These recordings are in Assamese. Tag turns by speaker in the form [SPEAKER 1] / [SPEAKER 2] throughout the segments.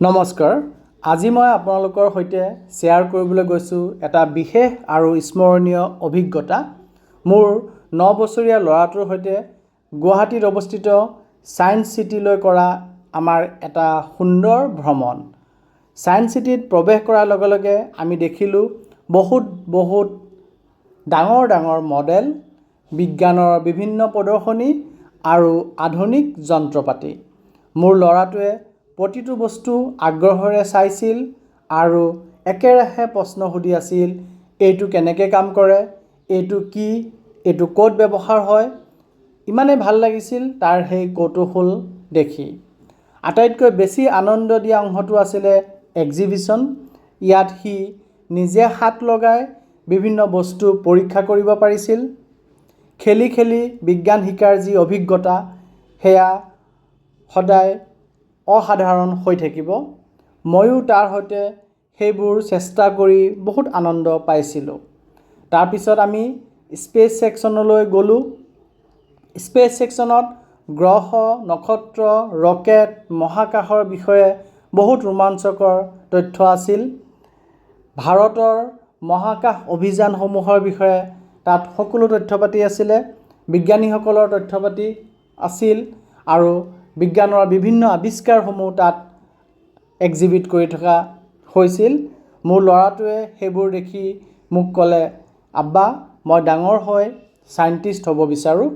[SPEAKER 1] নমস্কাৰ। আজি মই আপোনালোকৰ সৈতে শ্বেয়াৰ কৰিবলৈ গৈছোঁ এটা বিশেষ আৰু স্মৰণীয় অভিজ্ঞতা। মোৰ 9 বছৰীয়া ল'ৰাটোৰ সৈতে গুৱাহাটীত অৱস্থিত ছায়েন্স চিটিলৈ কৰা আমাৰ এটা সুন্দৰ ভ্ৰমণ। ছায়েন্স চিটিত প্ৰৱেশ কৰাৰ লগে লগে আমি দেখিলোঁ বহুত ডাঙৰ ডাঙৰ মডেল, বিজ্ঞানৰ বিভিন্ন প্ৰদৰ্শনী আৰু আধুনিক যন্ত্ৰপাতি। মোৰ ল'ৰাটোৱে প্ৰতিটো বস্তু আগ্ৰহেৰে চাইছিল আৰু একেৰাহে প্ৰশ্ন সুধি আছিল, এইটো কেনেকৈ কাম কৰে, এইটো কি, এইটো ক'ত ব্যৱহাৰ হয়। ইমানেই ভাল লাগিছিল তাৰ সেই কৌতূহল দেখি। আটাইতকৈ বেছি আনন্দ দিয়া অংশটো আছিলে এক্সিবিশ্যন। ইয়াত সি নিজে হাত লগাই বিভিন্ন বস্তু পৰীক্ষা কৰিব পাৰিছিল। খেলি খেলি বিজ্ঞান শিকাৰ যি অভিজ্ঞতা, সেয়া সদায় অসাধাৰণ হৈ থাকিব। ময়ো তাৰ সৈতে সেইবোৰ চেষ্টা কৰি বহুত আনন্দ পাইছিলোঁ। তাৰপিছত আমি স্পেচ ছেকশ্যনলৈ গ'লোঁ। স্পেচ ছেকশ্যনত গ্ৰহ, নক্ষত্ৰ, ৰকেট, মহাকাশৰ বিষয়ে বহুত ৰোমাঞ্চকৰ তথ্য আছিল। ভাৰতৰ মহাকাশ অভিযানসমূহৰ বিষয়ে তাত সকলো তথ্য পাতি আছিলে। বিজ্ঞানীসকলৰ তথ্য পাতি আছিল আৰু বিজ্ঞানৰ বিভিন্ন আৱিষ্কাৰসমূহ তাত এক্সিবিট কৰি থকা হৈছিল। মোৰ ল'ৰাটোৱে সেইবোৰ দেখি মোক ক'লে, আব্বা, মই ডাঙৰ হৈ চাইণ্টিষ্ট হ'ব বিচাৰোঁ।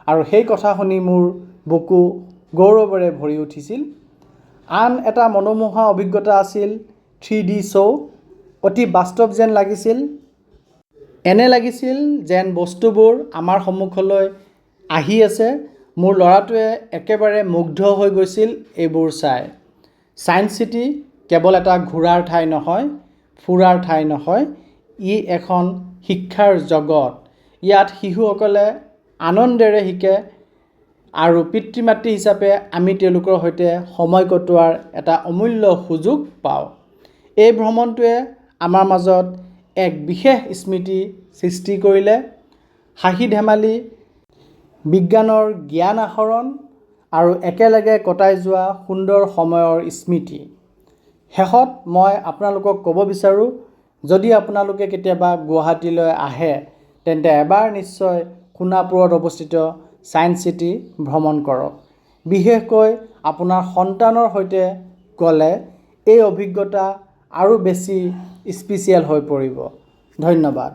[SPEAKER 1] আৰু সেই কথা শুনি মোৰ বুকু গৌৰৱেৰে ভৰি উঠিছিল। আন এটা মনোমোহা অভিজ্ঞতা আছিল 3D শ্ব'। অতি বাস্তৱ যেন লাগিছিল। এনে লাগিছিল যেন বস্তুবোৰ আমাৰ সন্মুখলৈ আহি আছে। মোৰ ল'ৰাটোৱে একেবাৰে মুগ্ধ হৈ গৈছিল এইবোৰ চাই। ছায়েন্স চিটি কেৱল এটা ঘূৰাৰ ঠাই নহয়, ফুৰাৰ ঠাই নহয়, ই এখন শিক্ষাৰ জগত। ইয়াত শিশুসকলে আনন্দেৰে শিকে আৰু পিতৃ মাতৃ হিচাপে আমি তেওঁলোকৰ সৈতে সময় কটোৱাৰ এটা অমূল্য সুযোগ পাওঁ। এই ভ্ৰমণটোৱে আমাৰ মাজত এক বিশেষ স্মৃতি সৃষ্টি কৰিলে। হাঁহি ধেমালি, বিজ্ঞানৰ জ্ঞান আহৰণ আৰু একেলগে কটাই যোৱা সুন্দৰ সময়ৰ স্মৃতি। শেষত মই আপোনালোকক ক'ব বিচাৰোঁ, যদি আপোনালোকে কেতিয়াবা গুৱাহাটীলৈ আহে, তেন্তে এবাৰ নিশ্চয় সোণাপুৰত অৱস্থিত ছায়েন্স চিটি ভ্ৰমণ কৰক। বিশেষকৈ আপোনাৰ সন্তানৰ সৈতে গ'লে এই অভিজ্ঞতা আৰু বেছি স্পেচিয়েল হৈ পৰিব। ধন্যবাদ।